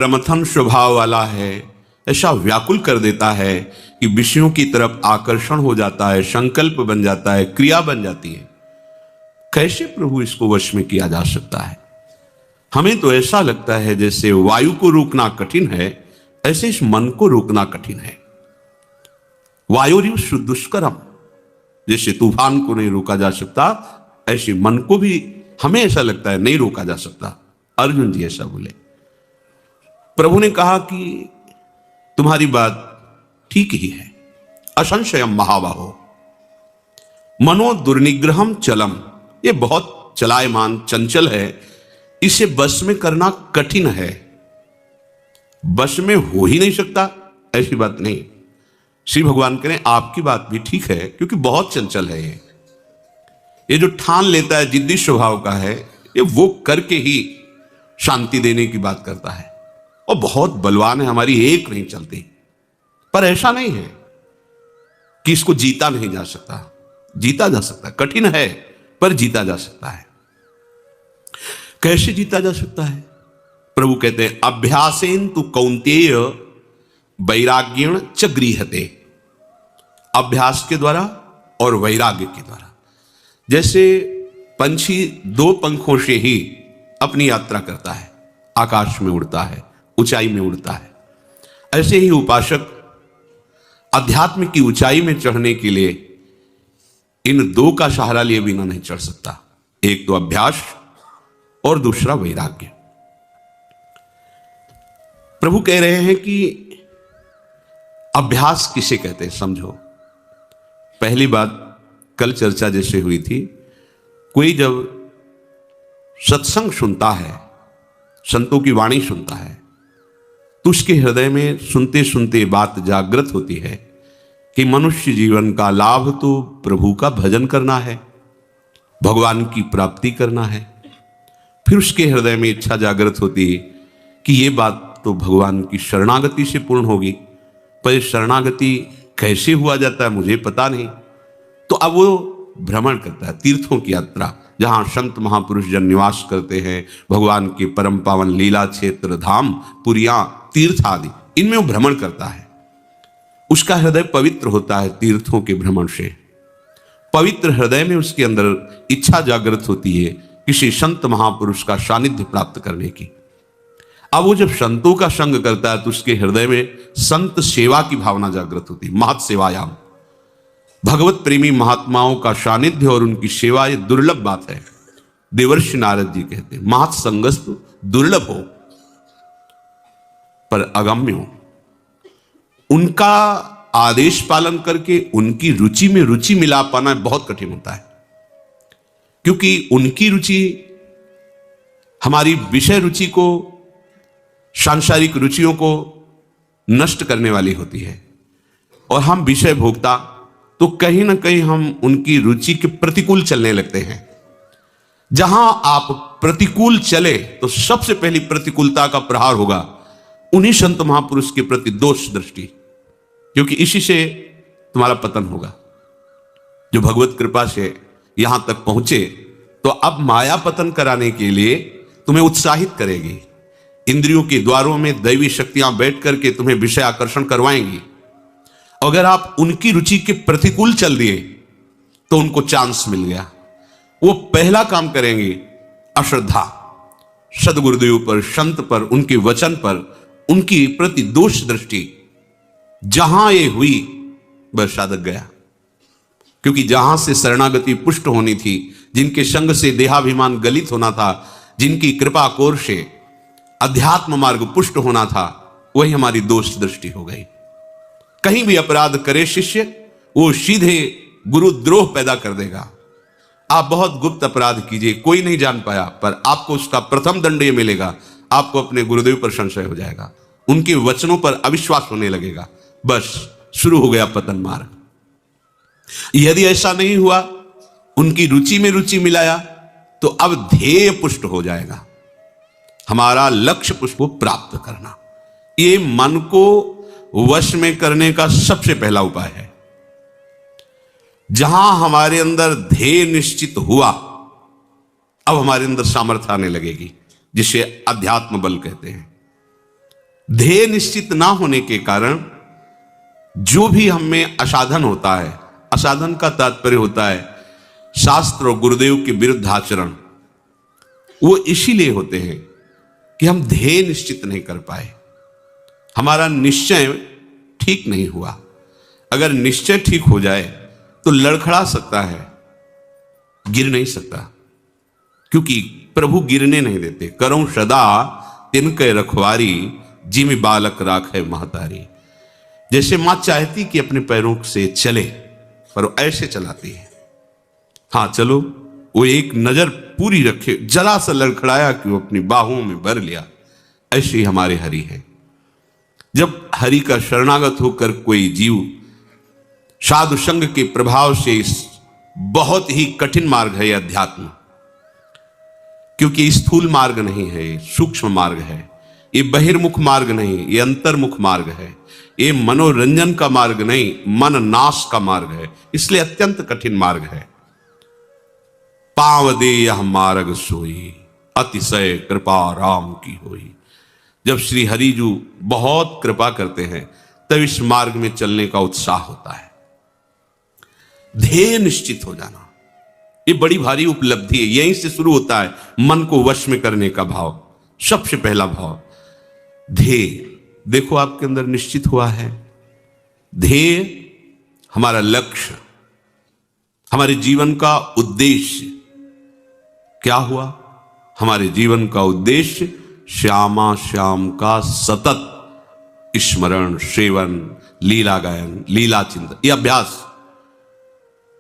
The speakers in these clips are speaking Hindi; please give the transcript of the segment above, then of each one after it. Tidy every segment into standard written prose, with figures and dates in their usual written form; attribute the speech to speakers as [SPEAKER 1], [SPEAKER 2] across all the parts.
[SPEAKER 1] प्रमथन स्वभाव वाला है, ऐसा व्याकुल कर देता है कि विषयों की तरफ आकर्षण हो जाता है, संकल्प बन जाता है, क्रिया बन जाती है। कैसे प्रभु इसको वश में किया जा सकता है? हमें तो ऐसा लगता है जैसे वायु को रोकना कठिन है, ऐसे इस मन को रोकना कठिन है। वायुरिव दुष्करम, जैसे तूफान को नहीं रोका जा सकता, ऐसे मन को भी हमें ऐसा लगता है नहीं रोका जा सकता। अर्जुन जी ऐसा बोले। प्रभु ने कहा कि तुम्हारी बात ठीक ही है। असंशयम महाबाहो मनो दुर्निग्रहम चलम, ये बहुत चलायमान चंचल है, इसे बस में करना कठिन है। बस में हो ही नहीं सकता ऐसी बात नहीं। श्री भगवान कह रहे हैं आपकी बात भी ठीक है, क्योंकि बहुत चंचल है ये जो ठान लेता है, जिद्दी स्वभाव का है, ये वो करके ही शांति देने की बात करता है, और बहुत बलवान है, हमारी एक नहीं चलती। पर ऐसा नहीं है कि इसको जीता नहीं जा सकता, जीता जा सकता है। कठिन है पर जीता जा सकता है। कैसे जीता जा सकता है? प्रभु कहते हैं अभ्यासेन तु कौन्तेय वैराग्येण च गृह्यते। अभ्यास के द्वारा और वैराग्य के द्वारा। जैसे पंछी दो पंखों से ही अपनी यात्रा करता है, आकाश में उड़ता है, ऊंचाई में उड़ता है, ऐसे ही उपासक अध्यात्म की ऊंचाई में चढ़ने के लिए इन दो का सहारा लिए बिना नहीं चढ़ सकता। एक तो अभ्यास और दूसरा वैराग्य। प्रभु कह रहे हैं कि अभ्यास किसे कहते हैं समझो। पहली बात कल चर्चा जैसे हुई थी, कोई जब सत्संग सुनता है, संतों की वाणी सुनता है, तो उसके हृदय में सुनते सुनते बात जागृत होती है कि मनुष्य जीवन का लाभ तो प्रभु का भजन करना है, भगवान की प्राप्ति करना है। फिर उसके हृदय में इच्छा जागृत होती है कि ये बात तो भगवान की शरणागति से पूर्ण होगी, पर शरणागति कैसे हुआ जाता है मुझे पता नहीं। तो अब वो भ्रमण करता है, तीर्थों की यात्रा, जहां संत महापुरुष जन निवास करते हैं, भगवान के परम पावन लीला क्षेत्र धाम, पुरियां, तीर्थ आदि, इनमें वो भ्रमण करता है। उसका हृदय पवित्र होता है तीर्थों के भ्रमण से। पवित्र हृदय में उसके अंदर इच्छा जागृत होती है किसी संत महापुरुष का सानिध्य प्राप्त करने की। अब वो जब संतों का संग करता है तो उसके हृदय में संत सेवा की भावना जागृत होती है। महत् सेवायाम, भगवत प्रेमी महात्माओं का सानिध्य और उनकी सेवा ये दुर्लभ बात है। देवर्षि नारद जी कहते हैं महत् संगस्तु दुर्लभ हो पर अगम्य हो। उनका आदेश पालन करके उनकी रुचि में रुचि मिला पाना बहुत कठिन होता है, क्योंकि उनकी रुचि हमारी विषय रुचि को, सांसारिक रुचियों को नष्ट करने वाली होती है, और हम विषय भोक्ता, तो कहीं ना कहीं हम उनकी रुचि के प्रतिकूल चलने लगते हैं। जहां आप प्रतिकूल चले तो सबसे पहली प्रतिकूलता का प्रहार होगा उन्हीं संत महापुरुष के प्रति दोष दृष्टि, क्योंकि इसी से तुम्हारा पतन होगा। जो भगवत कृपा से यहां तक पहुंचे तो अब माया पतन कराने के लिए तुम्हें उत्साहित करेगी। इंद्रियों के द्वारों में दैवी शक्तियां बैठ करके तुम्हें विषय आकर्षण करवाएंगी। अगर आप उनकी रुचि के प्रतिकूल चल दिए तो उनको चांस मिल गया। वो पहला काम करेंगे अश्रद्धा, सदगुरुदेव पर, संत पर, उनके वचन पर, उनकी प्रति दोष दृष्टि। जहां ये हुई बस साधक गया, क्योंकि जहां से शरणागति पुष्ट होनी थी, जिनके संग से देहाभिमान गलित होना था, जिनकी कृपा कोर से अध्यात्म मार्ग पुष्ट होना था, वही हमारी दोष दृष्टि हो गई। कहीं भी अपराध करे शिष्य, वो सीधे गुरुद्रोह पैदा कर देगा। आप बहुत गुप्त अपराध कीजिए, कोई नहीं जान पाया, पर आपको उसका प्रथम दंड ये मिलेगा, आपको अपने गुरुदेव पर संशय हो जाएगा, उनके वचनों पर अविश्वास होने लगेगा, बस शुरू हो गया पतन मार्ग। यदि ऐसा नहीं हुआ, उनकी रुचि में रुचि मिलाया, तो अब ध्येय पुष्ट हो जाएगा। हमारा लक्ष्य पुष्प को प्राप्त करना, ये मन को वश में करने का सबसे पहला उपाय है। जहां हमारे अंदर ध्येय निश्चित हुआ, अब हमारे अंदर सामर्थ्य आने लगेगी, जिसे अध्यात्म बल कहते हैं। ध्येय निश्चित ना होने के कारण जो भी हम में असाधन होता है, असाधन का तात्पर्य होता है शास्त्र और गुरुदेव के विरुद्ध आचरण, वो इसीलिए होते हैं कि हम ध्येय निश्चित नहीं कर पाए, हमारा निश्चय ठीक नहीं हुआ। अगर निश्चय ठीक हो जाए तो लड़खड़ा सकता है, गिर नहीं सकता, क्योंकि प्रभु गिरने नहीं देते। करो सदा तिनके रखवारी, जिमि बालक राखे महतारी। जैसे मां चाहती कि अपने पैरों से चले, पर वो ऐसे चलाती है। हाँ चलो, वो एक नजर पूरी रखे, जरा सा लड़खड़ाया कि वो अपनी बाहों में भर लिया। ऐसे ही हमारे हरि है। जब हरि का शरणागत होकर कोई जीव साधु संग के प्रभाव से, इस बहुत ही कठिन मार्ग है यह अध्यात्म, क्योंकि स्थूल मार्ग नहीं है, ये सूक्ष्म मार्ग है, ये बहिर्मुख मार्ग नहीं, ये अंतर्मुख मार्ग है, ये मनोरंजन का मार्ग नहीं, मन नाश का मार्ग है, इसलिए अत्यंत कठिन मार्ग है। पाव दे यह मार्ग सोई, अतिशय कृपा राम की होई। जब श्री हरिजू बहुत कृपा करते हैं तब इस मार्ग में चलने का उत्साह होता है। ध्येय निश्चित हो जाना ये बड़ी भारी उपलब्धि है। यहीं से शुरू होता है मन को वश में करने का भाव। सबसे पहला भाव ध्येय। देखो आपके अंदर निश्चित हुआ है ध्येय, हमारा लक्ष्य, हमारे जीवन का उद्देश्य क्या हुआ? हमारे जीवन का उद्देश्य श्यामा श्याम का सतत स्मरण, सेवन, लीला गायन, लीला चिंतन, यह अभ्यास।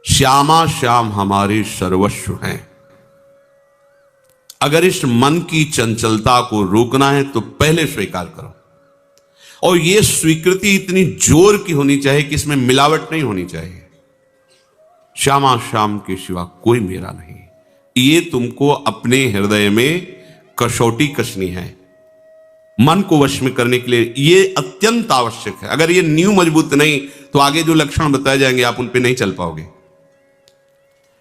[SPEAKER 1] श्यामा श्याम हमारे सर्वस्व हैं। अगर इस मन की चंचलता को रोकना है तो पहले स्वीकार करो, और यह स्वीकृति इतनी जोर की होनी चाहिए कि इसमें मिलावट नहीं होनी चाहिए। श्यामा श्याम के सिवा कोई मेरा नहीं, ये तुमको अपने हृदय में कसौटी कसनी है। मन को वश में करने के लिए यह अत्यंत आवश्यक है। अगर ये नींव मजबूत नहीं तो आगे जो लक्षण बताए जाएंगे आप उन पे नहीं चल पाओगे।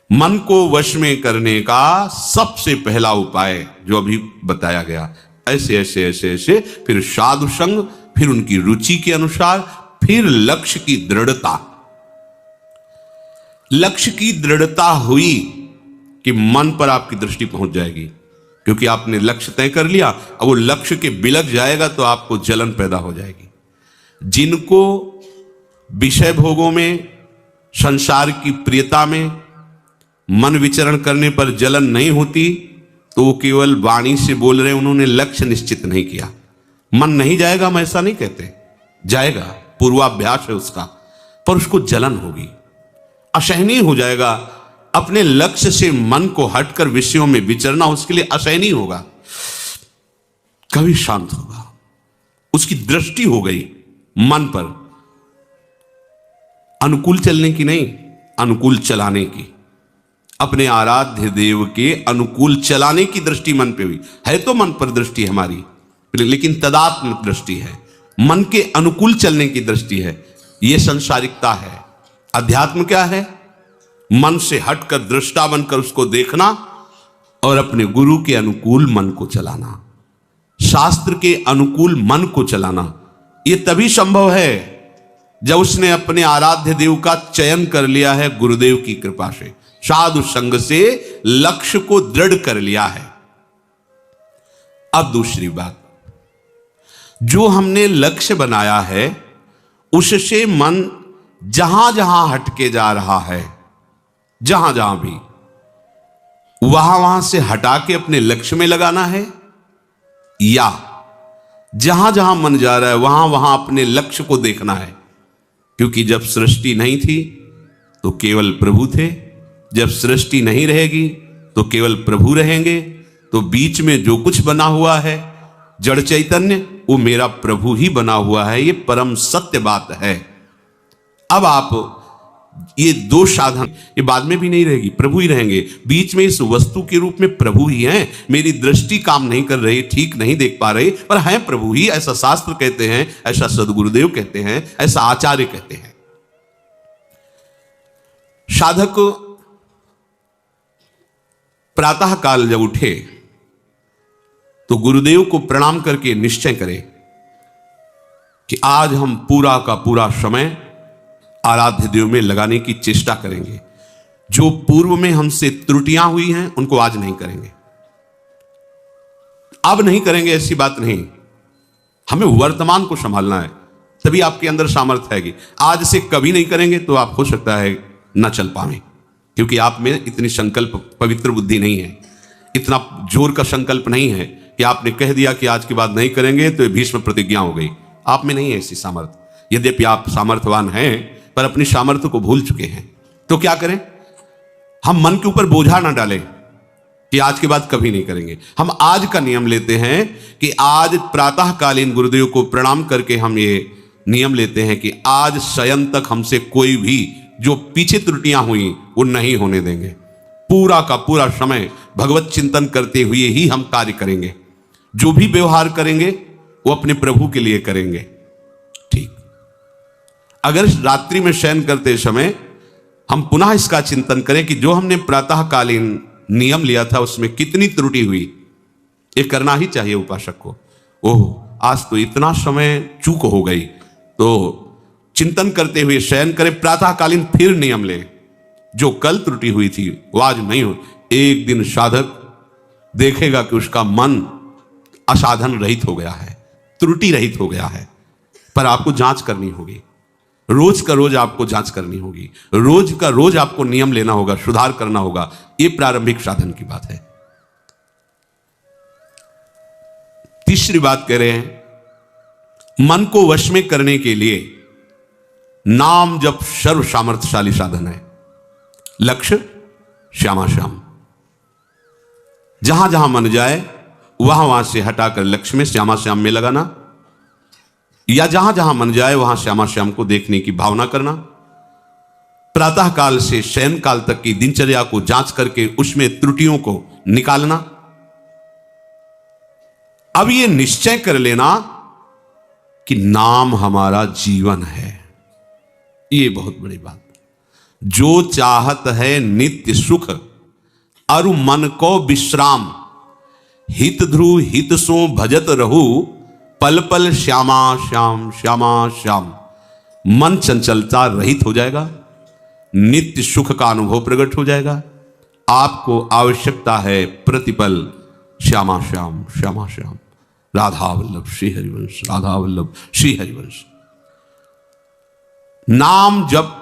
[SPEAKER 1] मन को वश में करने का सबसे पहला उपाय जो अभी बताया गया, ऐसे ऐसे ऐसे ऐसे, फिर साधु संग, फिर उनकी रुचि के अनुसार, फिर लक्ष्य की दृढ़ता। लक्ष्य की दृढ़ता हुई कि मन पर आपकी दृष्टि पहुंच जाएगी, क्योंकि आपने लक्ष्य तय कर लिया। अब वो लक्ष्य के बिलक जाएगा तो आपको जलन पैदा हो जाएगी। जिनको विषय भोगों में, संसार की प्रियता में मन विचरण करने पर जलन नहीं होती, तो वो केवल वाणी से बोल रहे, उन्होंने लक्ष्य निश्चित नहीं किया। मन नहीं जाएगा, हम ऐसा नहीं कहते, जाएगा, पूर्वाभ्यास है उसका, पर उसको जलन होगी, असहनीय हो जाएगा। अपने लक्ष्य से मन को हटकर विषयों में विचरना उसके लिए असहनीय होगा, कभी शांत होगा। उसकी दृष्टि हो गई मन पर, अनुकूल चलने की नहीं, अनुकूल चलाने की। अपने आराध्य देव के अनुकूल चलाने की दृष्टि मन पे हुई है। तो मन पर दृष्टि हमारी, लेकिन तदात्म दृष्टि है, मन के अनुकूल चलने की दृष्टि है। यह संसारिकता है। अध्यात्म क्या है? मन से हटकर दृष्टा बनकर उसको देखना और अपने गुरु के अनुकूल मन को चलाना, शास्त्र के अनुकूल मन को चलाना। यह तभी संभव है जब उसने अपने आराध्य देव का चयन कर लिया है, गुरुदेव की कृपा से, साधु संग से लक्ष्य को दृढ़ कर लिया है। अब दूसरी बात, जो हमने लक्ष्य बनाया है उससे मन जहां जहां हटके जा रहा है, जहां जहां भी, वहां वहां से हटा के अपने लक्ष्य में लगाना है, या जहां जहां मन जा रहा है वहां वहां अपने लक्ष्य को देखना है। क्योंकि जब सृष्टि नहीं थी तो केवल प्रभु थे, जब सृष्टि नहीं रहेगी तो केवल प्रभु रहेंगे। तो बीच में जो कुछ बना हुआ है जड़ चैतन्य, वो मेरा प्रभु ही बना हुआ है। ये परम सत्य बात है। अब आप ये दो साधन, ये बाद में भी नहीं रहेगी, प्रभु ही रहेंगे। बीच में इस वस्तु के रूप में प्रभु ही हैं। मेरी दृष्टि काम नहीं कर रही, ठीक नहीं देख पा रही, पर हैं प्रभु ही। ऐसा शास्त्र कहते हैं, ऐसा सदगुरुदेव कहते हैं, ऐसा आचार्य कहते हैं। साधक प्रातः काल जब उठे तो गुरुदेव को प्रणाम करके निश्चय करे कि आज हम पूरा का पूरा समय आराध्य देव में लगाने की चेष्टा करेंगे। जो पूर्व में हमसे त्रुटियां हुई हैं उनको आज नहीं करेंगे, अब नहीं करेंगे, ऐसी बात नहीं। हमें वर्तमान को संभालना है, तभी आपके अंदर सामर्थ्य आएगी। आज से कभी नहीं करेंगे तो आप हो सकता है न चल पाए, क्योंकि आप में इतनी संकल्प पवित्र बुद्धि नहीं है, इतना जोर का संकल्प नहीं है कि आपने कह दिया कि आज के बाद नहीं करेंगे तो भीष्म प्रतिज्ञा हो गई। आप में नहीं है ऐसी सामर्थ्य। यद्यपि आप सामर्थ्यवान हैं पर अपनी सामर्थ्य को भूल चुके हैं। तो क्या करें? हम मन के ऊपर बोझा ना डालें कि आज के बाद कभी नहीं करेंगे। हम आज का नियम लेते हैं कि आज प्रातःकालीन गुरुदेव को प्रणाम करके हम ये नियम लेते हैं कि आज शयन तक हमसे कोई भी जो पीछे त्रुटियां हुई वो नहीं होने देंगे। पूरा का पूरा समय भगवत चिंतन करते हुए ही हम कार्य करेंगे। जो भी व्यवहार करेंगे वो अपने प्रभु के लिए करेंगे। ठीक, अगर रात्रि में शयन करते समय हम पुनः इसका चिंतन करें कि जो हमने प्रातःकालीन नियम लिया था उसमें कितनी त्रुटि हुई, ये करना ही चाहिए उपासक को। ओह, आज तो इतना समय चूक हो गई, तो चिंतन करते हुए शयन करें, प्रातःकालीन फिर नियम लें। जो कल त्रुटि हुई थी वो आज नहीं हो। एक दिन साधक देखेगा कि उसका मन असाधन रहित हो गया है, त्रुटि रहित हो गया है। पर आपको जांच करनी होगी, रोज का रोज आपको जांच करनी होगी, रोज का रोज आपको नियम लेना होगा, सुधार करना होगा। ये प्रारंभिक साधन की बात है। तीसरी बात कह रहे हैं, मन को वश में करने के लिए नाम जप सर्व सामर्थ्यशाली साधन है। लक्ष्य श्यामा श्याम, जहां जहां मन जाए वहां से हटाकर लक्ष्य में श्यामा श्याम में लगाना, या जहां जहां मन जाए वहां श्यामा श्याम को देखने की भावना करना। प्रातः काल से शयन काल तक की दिनचर्या को जांच करके उसमें त्रुटियों को निकालना। अब ये निश्चय कर लेना कि नाम हमारा जीवन है। ये बहुत बड़ी बात। जो चाहत है नित्य सुख अरु मन को विश्राम, हित ध्रुव हित सो भजत रहू, पल पल श्यामा श्याम श्यामा श्याम। मन चंचलता रहित हो जाएगा, नित्य सुख का अनुभव प्रकट हो जाएगा। आपको आवश्यकता है प्रतिपल श्यामा श्याम श्यामा श्याम। राधा वल्लभ श्री हरिवंश, राधा वल्लभ श्री हरिवंश। नाम जप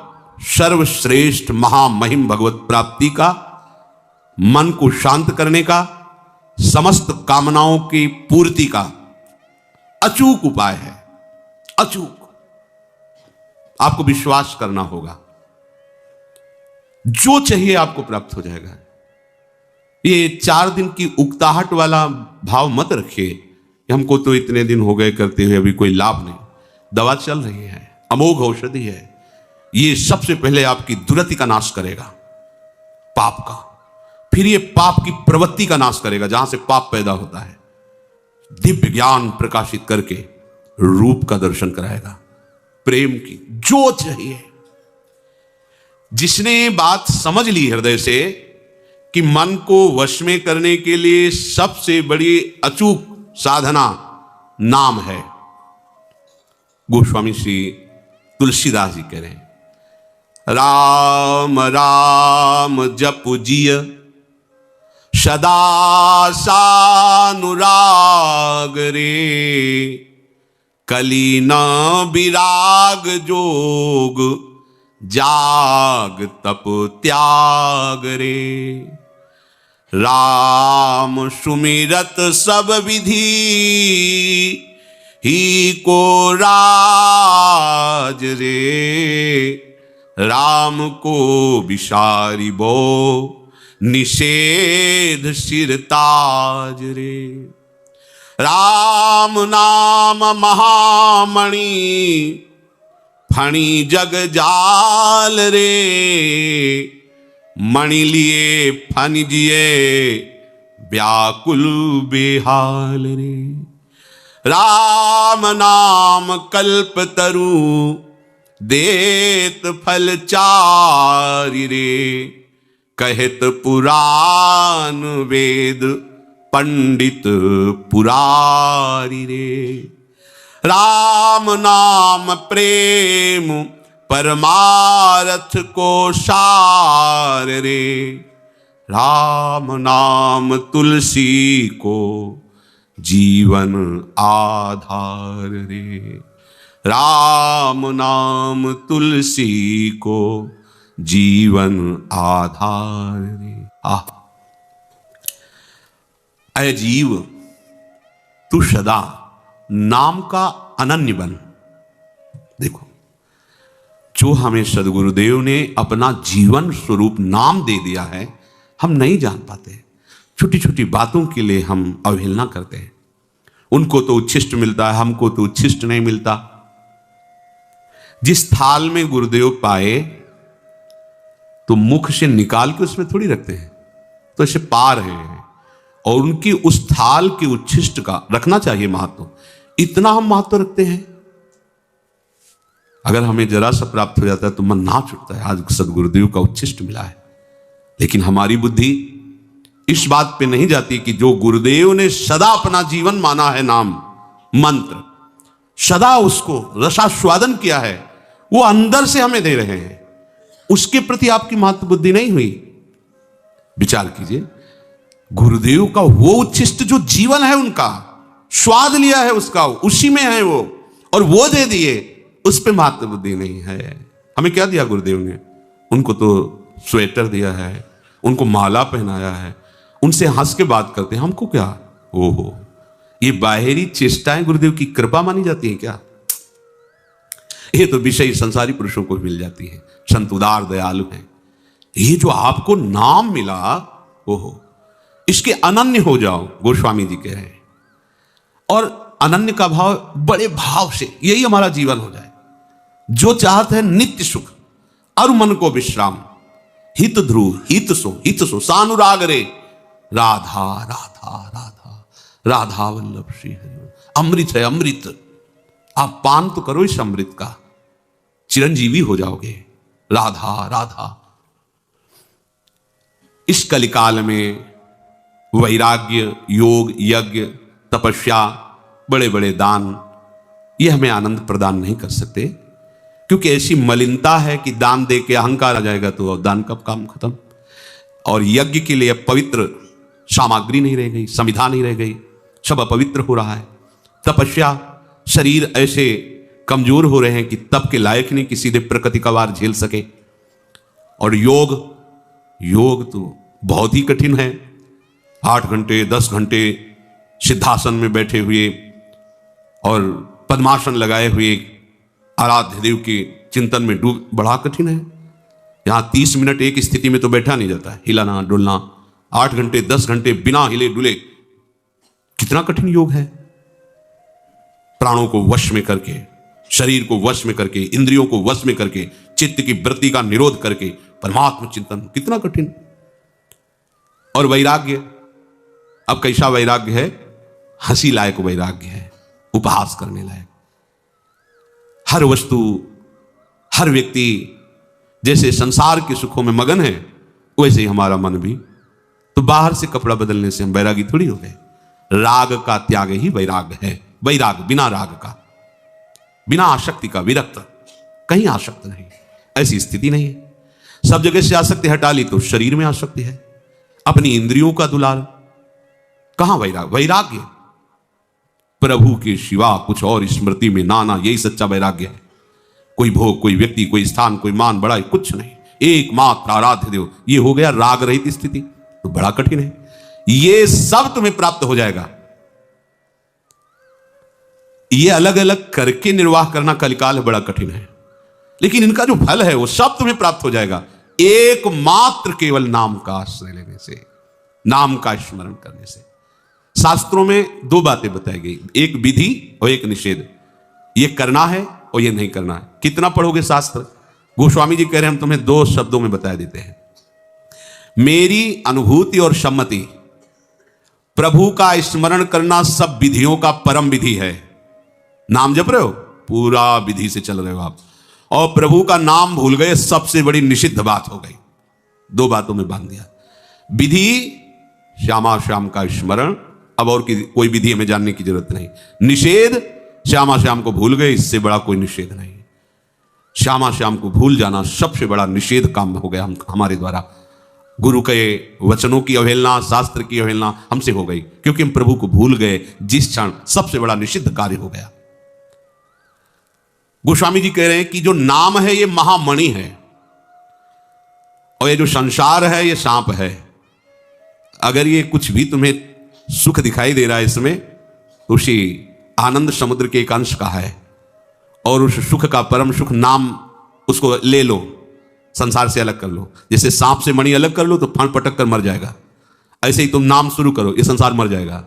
[SPEAKER 1] सर्वश्रेष्ठ महामहिम भगवत प्राप्ति का, मन को शांत करने का, समस्त कामनाओं की पूर्ति का अचूक उपाय है। अचूक। आपको विश्वास करना होगा, जो चाहिए आपको प्राप्त हो जाएगा। ये 4 दिन की उकताहट वाला भाव मत रखिए कि हमको तो इतने दिन हो गए करते हुए अभी कोई लाभ नहीं। दवा चल रही है, अमोघ औषधि है। ये सबसे पहले आपकी दुर्गति का नाश करेगा, पाप का। फिर ये पाप की प्रवृत्ति का नाश करेगा, जहां से पाप पैदा होता है। दिव्य ज्ञान प्रकाशित करके रूप का दर्शन कराएगा, प्रेम की जो चाहिए। जिसने बात समझ ली हृदय से कि मन को वश में करने के लिए सबसे बड़ी अचूक साधना नाम है, गोस्वामी श्री तुलसीदास जी कह रहे हैं, राम राम जप जिय सदा सानुराग रे, कली न विराग जोग जाग तप त्याग रे। राम सुमिरत सब विधि ही को राज रे, राम को विसारी बो निषेध सिरताज रे। राम नाम महामणि फणी जग जाल रे, मणि लिए फनि जिए व्याकुल बेहाल रे। राम नाम कल्प तरु देत फल चारि रे, कहत पुराण वेद पंडित पुरारी रे। राम नाम प्रेम परमारथ को सार रे, राम नाम तुलसी को जीवन आधार रे, राम नाम तुलसी को जीवन आधार रे। अय जीव तू सदा नाम का अनन्य बन। देखो, जो हमें सदगुरुदेव ने अपना जीवन स्वरूप नाम दे दिया है, हम नहीं जान पाते। छोटी छोटी बातों के लिए हम अवहेलना करते हैं। उनको तो उच्छिष्ट मिलता है, हमको तो उच्छिष्ट नहीं मिलता। जिस थाल में गुरुदेव पाए तो मुख से निकाल के उसमें थोड़ी रखते हैं, तो ऐसे पा रहे हैं, और उनकी उस थाल के उच्छिष्ट का रखना चाहिए महत्व। इतना हम महत्व रखते हैं। अगर हमें जरा सा प्राप्त हो जाता है तो मन नाच उठता है, आज सदगुरुदेव का उच्छिष्ट मिला है। लेकिन हमारी बुद्धि इस बात पे नहीं जाती कि जो गुरुदेव ने सदा अपना जीवन माना है, नाम मंत्र, सदा उसको रसास्वादन किया है, वो अंदर से हमें दे रहे हैं, उसके प्रति आपकी महत्व बुद्धि नहीं हुई। विचार कीजिए, गुरुदेव का वो उच्छिष्ट जो जीवन है, उनका स्वाद लिया है, उसका उसी में है वो, और वो दे दिए, उस पे महत्व बुद्धि नहीं है। हमें क्या दिया गुरुदेव ने? उनको तो स्वेटर दिया है, उनको माला पहनाया है, उनसे हंस के बात करते हैं, हमको क्या? ओहो, ये बाहरी चेष्टाएं गुरुदेव की कृपा मानी जाती हैं क्या? ये तो विषय संसारी पुरुषों को मिल जाती है। संत उदार दयालु हैं। ये जो आपको नाम मिला, ओहो, इसके अनन्य हो जाओ, गोस्वामी जी कह रहे हैं। और अनन्य का भाव बड़े भाव से, यही हमारा जीवन हो जाए। जो चाहते हैं नित्य सुख और मन को विश्राम, हित ध्रुव हित सो सानुराग रे, राधा राधा राधा राधा वल्लभ श्री हरि। अमृत है अमृत, आप पान तो करो इस अमृत का, चिरंजीवी हो जाओगे। राधा राधा। इस कलिकाल में वैराग्य, योग, यज्ञ, तपस्या, बड़े बड़े दान, ये हमें आनंद प्रदान नहीं कर सकते, क्योंकि ऐसी मलिनता है कि दान दे के अहंकार आ जाएगा तो दान का काम खत्म। और यज्ञ के लिए पवित्र सामग्री नहीं रह गई, संविधा नहीं रह गई, सब अपवित्र हो रहा है। तपस्या, शरीर ऐसे कमजोर हो रहे हैं कि तप के लायक नहीं कि सीधे प्रकृति का वार झेल सके। और योग तो बहुत ही कठिन है। 8 घंटे 10 घंटे सिद्धासन में बैठे हुए और पद्मासन लगाए हुए आराध्य देव के चिंतन में डूब, बड़ा कठिन है। यहां 30 मिनट एक स्थिति में तो बैठा नहीं जाता है, हिलाना डुलना। 8 घंटे 10 घंटे बिना हिले डुले, कितना कठिन योग है। प्राणों को वश में करके, शरीर को वश में करके, इंद्रियों को वश में करके, चित्त की वृत्ति का निरोध करके परमात्मा चिंतन, कितना कठिन। और वैराग्य, अब कैसा वैराग्य है? हंसी लायक वैराग्य है, उपहास करने लायक। हर वस्तु, हर व्यक्ति जैसे संसार के सुखों में मगन है, वैसे ही हमारा मन भी। तो बाहर से कपड़ा बदलने से हम वैरागी थोड़ी हो गए। राग का त्याग ही वैराग्य है। वैराग बिना राग का, बिना आसक्ति का, विरक्त, कहीं आसक्त नहीं, ऐसी स्थिति नहीं है। सब जगह से आसक्ति हटा ली तो शरीर में आसक्ति है, अपनी इंद्रियों का दुलार। कहां वैराग? वैराग्य प्रभु के सिवा कुछ और स्मृति में नाना, यही सच्चा वैराग्य है। कोई भोग, कोई व्यक्ति, कोई स्थान, कोई मान बड़ाई, कुछ नहीं, एकमात्र आराध्य देव। ये हो गया राग रहित स्थिति, तो बड़ा कठिन है। ये सब तुम्हें प्राप्त हो जाएगा। ये अलग अलग करके निर्वाह करना कलिकाल बड़ा कठिन है, लेकिन इनका जो फल है वो सब तुम्हें प्राप्त हो जाएगा, एकमात्र केवल नाम का आश्रय लेने से, नाम का स्मरण करने से। शास्त्रों में 2 बातें बताई गई, एक विधि और एक निषेध। ये करना है और ये नहीं करना है। कितना पढ़ोगे शास्त्र? गोस्वामी जी कह रहे हैं हम तुम्हें 2 शब्दों में बता देते हैं। मेरी अनुभूति और सम्मति, प्रभु का स्मरण करना सब विधियों का परम विधि है। नाम जप रहे हो, पूरा विधि से चल रहे हो आप, और प्रभु का नाम भूल गए, सबसे बड़ी निषिद्ध बात हो गई। 2 बातों में बांध दिया। विधि श्यामा श्याम का स्मरण, अब और कोई विधि हमें जानने की जरूरत नहीं। निषेध श्यामा श्याम को भूल गए, इससे बड़ा कोई निषेध नहीं। श्यामा श्याम को भूल जाना सबसे बड़ा निषेध काम हो गया हमारे द्वारा। गुरु के वचनों की अवहेलना, शास्त्र की अवहेलना हमसे हो गई, क्योंकि हम प्रभु को भूल गए। जिस क्षण सबसे बड़ा निषिद्ध कार्य हो गया। गोस्वामी जी कह रहे हैं कि जो नाम है ये महामणि है, और ये जो संसार है ये सांप है। अगर ये कुछ भी तुम्हें सुख दिखाई दे रहा है इसमें, तो उसी आनंद समुद्र के एक अंश का है, और उस सुख का परम सुख नाम, उसको ले लो, संसार से अलग कर लो। जैसे सांप से मणि अलग कर लो तो फांड पटक कर मर जाएगा, ऐसे ही तुम नाम शुरू करो, ये संसार मर जाएगा।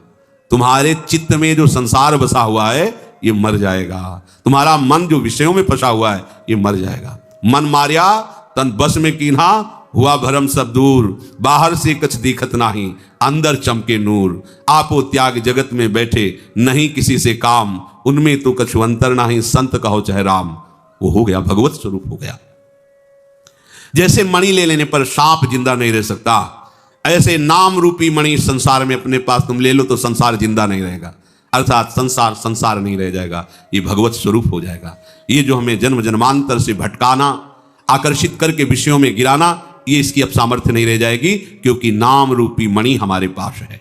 [SPEAKER 1] तुम्हारे चित्त में जो संसार बसा हुआ है ये मर जाएगा। तुम्हारा मन जो विषयों में फंसा हुआ है ये मर जाएगा। मन मारिया तन बस में कीन्हा, हुआ भरम सब दूर, बाहर से कछ दिखत नाही, अंदर चमके नूर। आपो त्याग जगत में बैठे, नहीं किसी से काम, उनमें तो कछु अंतर नाही, संत कहो चाहे राम। वो हो गया, भगवत स्वरूप हो गया। जैसे मणि ले लेने पर सांप जिंदा नहीं रह सकता, ऐसे नाम रूपी मणि संसार में अपने पास तुम ले लो तो संसार जिंदा नहीं रहेगा, अर्थात संसार संसार नहीं रह जाएगा, ये भगवत स्वरूप हो जाएगा। ये जो हमें जन्म जन्मांतर से भटकाना, आकर्षित करके विषयों में गिराना, ये इसकी अब सामर्थ्य नहीं रह जाएगी, क्योंकि नाम रूपी मणि हमारे पास है।